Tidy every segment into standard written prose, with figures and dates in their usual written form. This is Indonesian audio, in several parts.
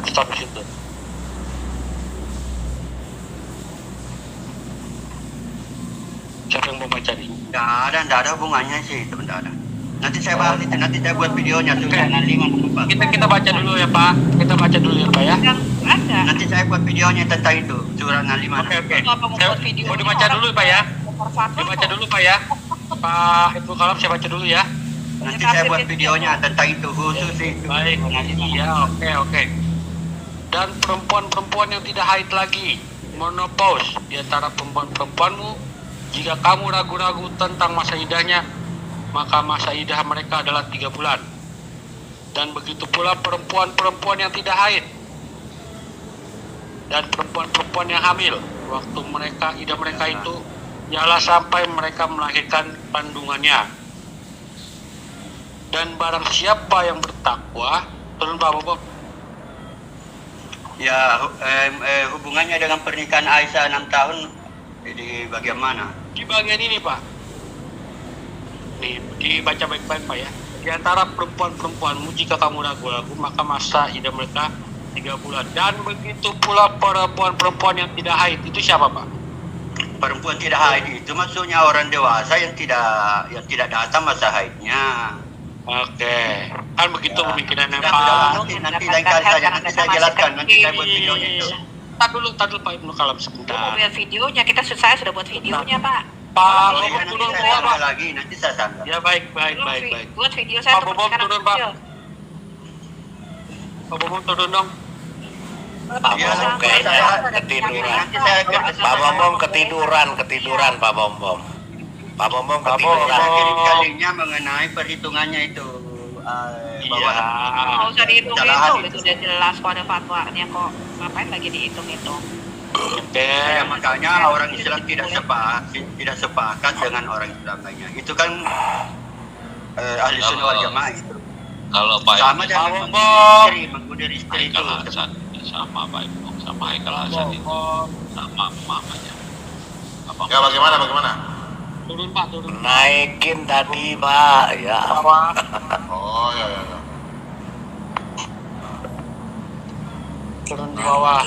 Stop di situ. Siapa yang mau baca nih? Nggak ada hubungannya sih itu, nggak ada. Nanti saya bahas itu, nanti saya buat videonya tuh. Kita baca dulu ya Pak. Kita baca dulu ya Pak ya. Ada. Nanti saya buat videonya tentang itu, surat 65. Oke. Mau dibaca dulu Pak ya. Dibaca dulu Pak ya. Pak Ibnu Kalam saya baca dulu ya. Nanti saya buat videonya tentang itu khusus itu. Baik. Iya, oke. Dan perempuan-perempuan yang tidak haid lagi, menopause di antara perempuan-perempuanmu, jika kamu ragu-ragu tentang masa idahnya, maka masa idah mereka adalah 3 bulan. Dan begitu pula perempuan-perempuan yang tidak haid dan perempuan-perempuan yang hamil, waktu idah mereka itu ialah sampai mereka melahirkan kandungannya. Dan barang siapa yang bertakwa, turun Pak Bobo. Ya, hubungannya dengan pernikahan Aisyah 6 tahun di bagian mana? Di bagian ini Pak. Nih, dibaca baik-baik Pak ya. Di antara perempuan-perempuanmu, jika kamu ragu-ragu, maka masa idah mereka 3 bulan. Dan begitu pula perempuan-perempuan yang tidak haid. Itu siapa Pak? Perempuan tidak haid itu maksudnya orang dewasa yang tidak datang masa haidnya. Oke, kan begitu pemikirannya Sudah, Pak. nanti lain kali saja, nanti saya jelaskan, nanti saya buat videonya itu. Tar dulu Pak Ibnu Kalam Mau sebentar. buat videonya, saya sudah buat videonya Pak. Pak Oh, Bobo iya, nanti turun saya Pak. tambah lagi, nanti saya tambah. Ya baik. Buat video saya Pak Bobo sekarang turun Pak. kecil. Pak Bobo turun dong. Pak Iya, Bombom nanti kayaknya saya- ketiduran. nanti saya Pak Bombom ketiduran Pak Bombom. Pak Bombom Pak ketiduran. saya Bombom. kirim kalinya mengenai perhitungannya itu. Bahwa Nggak usah dihitung kesalahan itu udah jelas kok ada fatwanya kok. Ngapain lagi dihitung-hitung? Oke. Ya, makanya orang Islam tidak sepakat dengan orang Islam lainnya. Itu kan ahli sunnah wal jamaah itu. Kalau Pak Sama Ibnu dengan Bombom. menggoda istri itu. Haikal Hasan sama Pak Ibnu sama Haikal Hasan itu sama mamanya. Ya bagaimana? Turun Pak, turun. Naikin tadi Pak ya. Oh ya. Turun di bawah.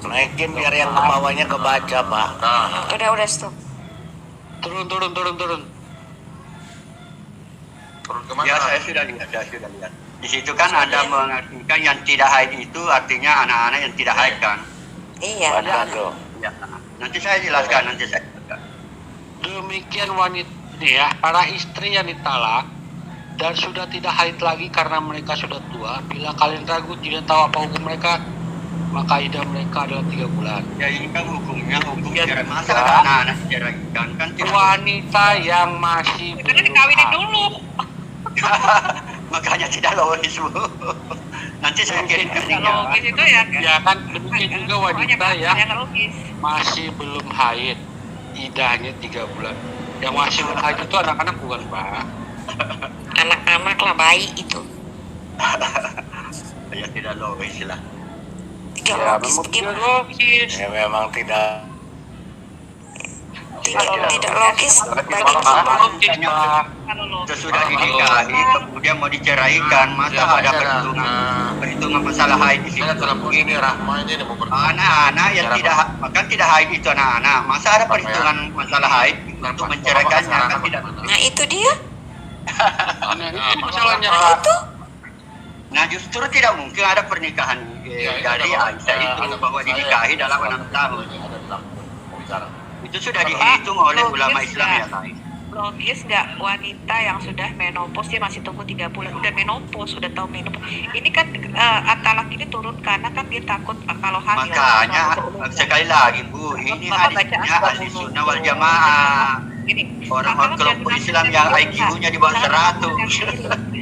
Naikin biar yang ke bawahnya kebaca Pak. Nah, Udah stop. Turun. turun kemana? Ya, saya sudah lihat. Di situ kan ada mengartikan yang tidak haid itu artinya anak-anak yang tidak haid kan. Iya. Baca tuh. Ya. Nanti saya jelaskan. Demikian wanita ini ya, para istri yang ditalak dan sudah tidak haid lagi karena mereka sudah tua. Bila kalian ragu tidak tahu apa hukum mereka, maka idah mereka adalah 3 bulan. Ya ini kan hukumnya Ya, cerai masa juga. ada anak-anak diceraikan kan tidak. Wanita yang masih Karena dikawinin dulu. Makanya tidak logis Bu. Nanti saya kirim ke Nggak linknya. logis itu ya. Ya kan demikian juga wanita ya Yang logis. masih belum haid, idahnya 3 bulan. Yang masih belum haid itu anak-anak bukan Pak? Anak-anak lah, bayi itu. Ya tidak logis lah. Tidak Ya, logis memang tidak gimana? logis. Ya memang tidak. Tidak logis bagi Tidak kita. logis Pak. Kalau logis. Sesudah dinikahi kemudian mau diceraikan, masa ada perhitungan masalah haid di situ. Saya telepon ini Rahma ini mau bertanya. Anak-anak yang tidak haid itu anak-anak. Masa ada perhitungan masalah haid untuk menceraikannya kan tidak. Nah itu dia. Nah, itu masalahnya Nah Pak. itu. Nah justru tidak mungkin ada pernikahan dari Aisyah itu bahwa dinikahi dalam 6 tahun. Itu sudah dihitung oleh ulama Islam ya lain. Logis nggak wanita yang sudah menopause dia masih tunggu 3 bulan udah menopause sudah tahu menopause ini kan talak ini turun karena kan dia takut kalau hamil. Makanya sekali lagi Bu, ini hadisnya ahli sunnah wal jamaah. Ini Orang kelompok Islam yang IQ-nya di bawah 100.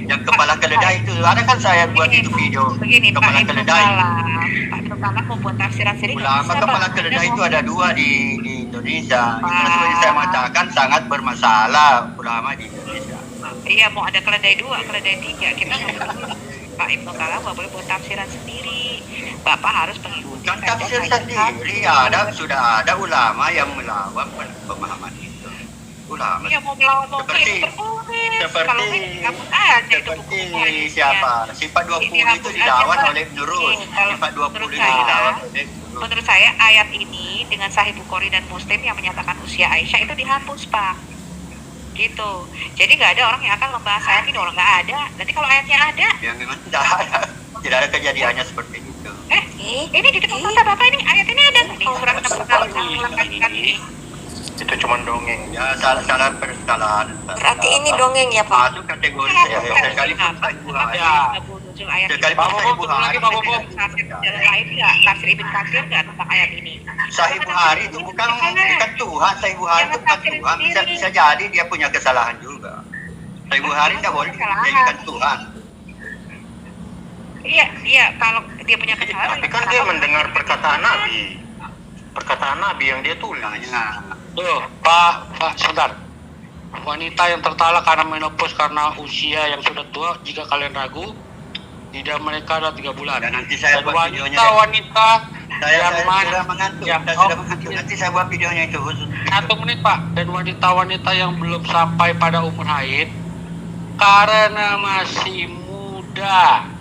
Yang kepala keledai itu ada kan saya buat itu video begini kepala Pak Ibnu keledai. Pak Ibnu Kalam membuat tafsiran sendiri nggak Ulama bisa, kepala Pak. keledai itu ada 2 di Indonesia. Itu seperti saya mengatakan sangat bermasalah ulama di Indonesia. Iya mau ada keledai 2, keledai 3 kita nggak boleh. Pak Ibnu Kalam nggak boleh buat tafsiran sendiri. Bapak harus mengikuti Bukan tafsir kajian sendiri, sudah ada ulama yang melawan pemahaman itu. ulama. Iya, mau melawan mau Seperti- berboleh. seperti- Kalau ini dihapus aja itu Seperti buku-bukunya. siapa? Sifat 20 itu Dihapus aja, dilawan Pak. oleh Nurul. Kalau Sifat 20 menurut itu saya- dilawan oleh Nurul. Menurut saya ayat ini dengan Sahih Bukhari dan Muslim yang menyatakan usia Aisyah itu dihapus, Pak. Gitu. Jadi nggak ada orang yang akan membahas ayat ini, orang nggak ada. Nanti kalau ayatnya ada, Yang memang tidak ada kejadiannya seperti itu. ini di depan mata Bapak ini ayat ini ada nih surat 66 ini. Itu cuma dongeng. Ya salah persalahan. Berarti ini dongeng ya, Pak? Masuk kategori sekalipun Sahih Bukhari. Ya. Ayat ini. Sekalipun Sahih Bukhari. Tafsir jalan lain nggak? Tafsir Ibn Katsir nggak tentang ayat ini? Sahih Bukhari itu bukan Tuhan. Sahih Bukhari itu bukan Tuhan. Bisa jadi dia punya kesalahan juga. Sahih Bukhari tidak boleh dijadikan Tuhan. Iya, kalau dia punya kesalahan. Tapi kan dia mendengar perkataan Nabi. Perkataan Nabi yang dia tulis. Nah, Tuh, Pak, sebentar. Wanita yang tertalak karena menopause karena usia yang sudah tua, jika kalian ragu, tidak mereka ada 3 bulan. dan nanti saya Dan buat videonya. wanita Saya yang mana? sudah mengantuk. yang- Saya sudah mengantuk. Nanti saya buat videonya itu khusus. 1 menit, Pak. Dan wanita-wanita yang belum sampai pada umur haid karena masih muda.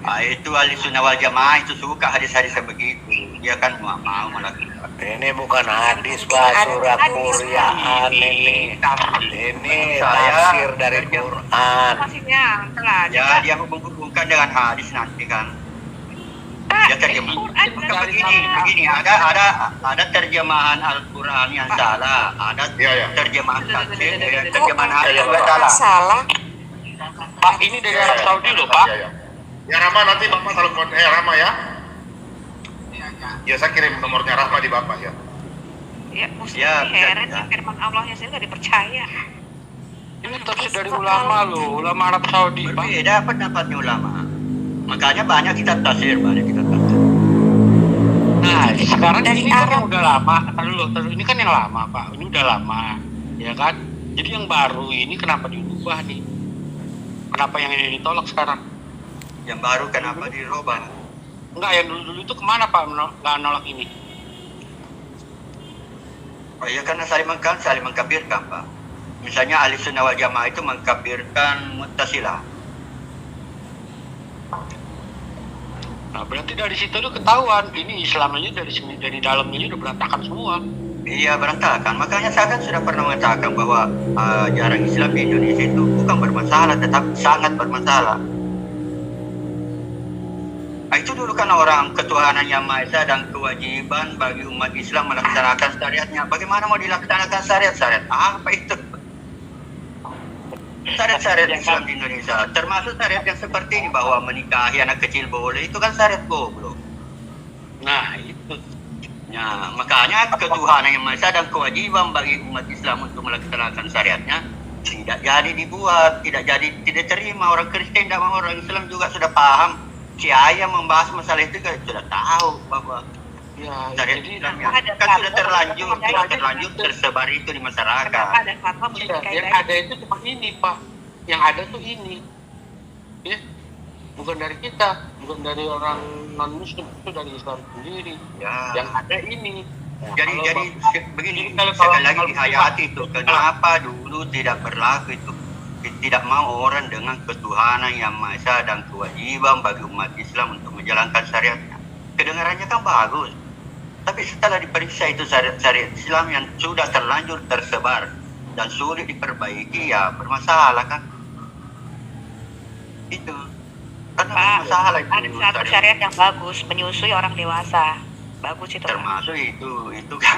Ah, itu ahli sunnah wal jamaah itu suka hadis-hadis begitu. Dia kan mau melakukan. Ini bukan hadis, Pak, surah Quran ini. Ini tafsir dari Quran. Masih nyangkla. Ya dia menghubungkan dengan hadis nanti kan. Dia terjemah. Begini, ada terjemahan Al-Quran yang salah, ada Iya, iya. terjemahan tafsir, Kok terjemahan hadis juga salah. salah? Pak, ini dari Arab Saudi loh, Pak. Ya, ya. Ya Rama, nanti Bapak telepon Rama ya. Ya saya kirim nomornya Rahma di Bapak ya. Ya, Muslim Ya, ini heran bisa. nih firman Allahnya sendiri nggak dipercaya. Ini tafsir dari ulama loh, ulama Arab Saudi, Pak. Berbeda pendapatnya ulama. Makanya banyak kitab tafsir, Nah, sekarang Dari ini kan Arab. yang udah lama. Taruh, ini kan yang lama, Pak. Ini udah lama, ya kan? Jadi yang baru ini kenapa diubah nih? Kenapa yang ini ditolak sekarang? Yang baru kenapa dirubah? Enggak, yang dulu-dulu itu kemana, Pak? Nggak nolak ini. Oh iya, karena saling mengkafirkan, Pak. Misalnya ahli sunnah wal jamaah itu mengkafirkan Mu'tazilah. Nah, berarti dari situ tuh ketahuan ini Islamnya dari dalamnya ini udah berantakan semua. Iya, berantakan. Makanya saya kan sudah pernah mengatakan bahwa ajaran Islam di Indonesia itu bukan bermasalah, tetapi sangat bermasalah. Nah, itu dulu kan orang ketuhanan yang Maha Esa dan kewajiban bagi umat Islam melaksanakan syariatnya. Bagaimana mau dilaksanakan syariat-syariat? Apa itu? Syariat-syariat Islam di Indonesia, termasuk syariat yang seperti ini, bahwa menikahi anak kecil boleh, itu kan syariat goblok. Nah, itu. Ya, makanya ketuhanan yang Maha Esa dan kewajiban bagi umat Islam untuk melaksanakan syariatnya tidak jadi dibuat, tidak terima. Orang Kristen dan orang Islam juga sudah paham. Si Ayah membahas masalah itu kan sudah tahu bahwa Ya, syariat jadi Islam kan sudah terlanjur tersebar itu di masyarakat. Kenapa ada fatwa mesti iya, yang dikaitkan? ada itu cuma ini, Pak. Yang ada tuh ini. Ya. Bukan dari kita, bukan dari orang non-muslim, itu dari Islam sendiri. Ya. Yang ada ini. Nah, Jadi begini, kalau- sekali lagi kalau- dihayati itu, kenapa dulu tidak berlaku itu? Tidak mau orang dengan ketuhanan yang Maha Esa dan kewajiban bagi umat Islam untuk menjalankan syariatnya. Kedengarannya kan bagus, tapi setelah diperiksa itu syariat Islam yang sudah terlanjur tersebar dan sulit diperbaiki, ya bermasalah kan? Itu karena Pak, bermasalah itu ada satu syariat yang bagus, menyusui orang dewasa. Bagus itu, Pak. termasuk itu kan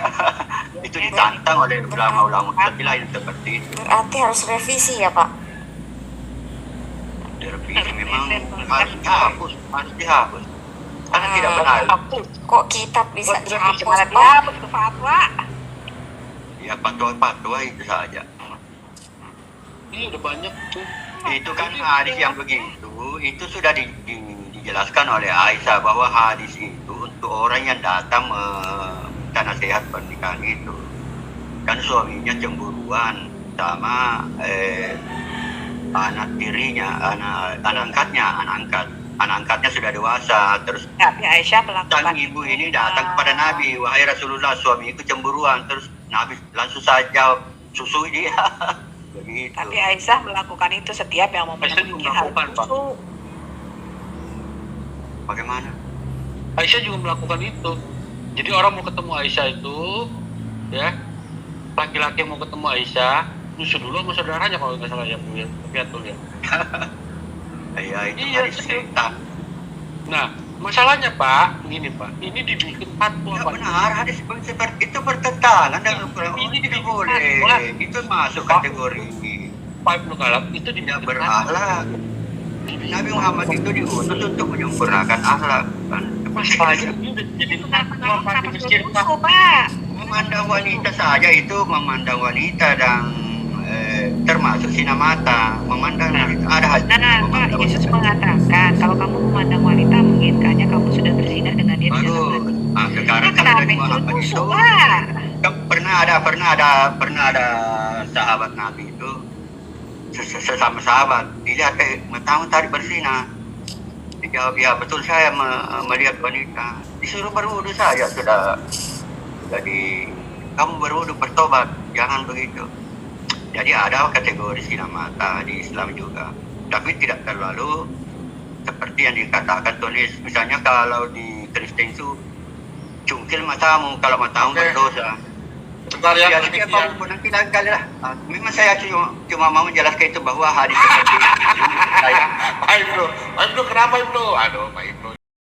itu ditantang oleh ulama-ulama Mu'tazilah yang seperti itu. Berarti harus revisi ya, Pak? Direvisi memang harus dihapus karena tidak benar. Kok kitab bisa dihapus, Malah Pak? dihapus ke fatwa. Ya fatwa-fatwa itu saja. Ini udah banyak tuh. Itu kan hadis yang begitu itu sudah dijelaskan oleh Aisyah bahwa hadis itu untuk orang yang datang minta nasihat pernikahan itu kan suaminya cemburuan sama anak tirinya, anak angkatnya sudah dewasa. Terus Nabi Aisyah melakukan sang ibu ini datang kepada Nabi, wahai Rasulullah, suamiku cemburuan. Terus Nabi langsung saja susui dia. Begitu. Tapi Aisyah melakukan itu setiap yang mau Aisyah menemui juga hal melakukan, Pak. itu. Bagaimana? Aisyah juga melakukan itu. Jadi orang mau ketemu Aisyah itu, ya, laki-laki yang mau ketemu Aisyah, nyusul dulu sama saudaranya kalau nggak salah ya Bu ya. Tapi atul ya. Iya, itu Iya, hadis setan. Nah, masalahnya Pak, gini Pak, ini dibikin fatwa Ya Pak. benar, hadis seperti itu bertentangan dengan Al-Quran. Ini Tidak dibikin boleh. fatwa. Itu masuk kategori Pak Ibnu Kalab itu tidak dibikin berakhlak. Nabi Muhammad itu diutus untuk menyempurnakan akhlak. Kan? Masalahnya ini udah jadi Kenapa fatwa kamu Pak di kenapa masjid suruh Pak. musuh, Pak? Memandang wanita saja itu memandang wanita dan termasuk sinar mata. Memandang wanita ada hadis Nah, Pak memandang Yesus wanita. mengatakan kalau kamu memandang wanita menginginkannya kamu sudah berzina dengan dia di dalam Bagus. hati. Nah, sekarang Nah, kan kenapa Nabi itu Muhammad itu musuh, Pak? kan pernah ada sahabat Nabi itu sesama sahabat dilihat matamu tadi berzina. Dijawab ya betul saya melihat wanita. Disuruh berwudu saja sudah di kamu berwudu bertobat jangan begitu. Jadi ada kategori sinar mata di Islam juga, tapi tidak terlalu seperti yang dikatakan tulis. Misalnya kalau di Kristen itu cungkil matamu kalau matamu Oke. berdosa. Sebentar ya, Ya, sedikit siapa ya. pun nanti lain kali lah. Memang saya cuma mau menjelaskan itu bahwa hadis seperti itu saya Pak Ibnu kenapa Ibnu? Aduh, Pak Ibnu.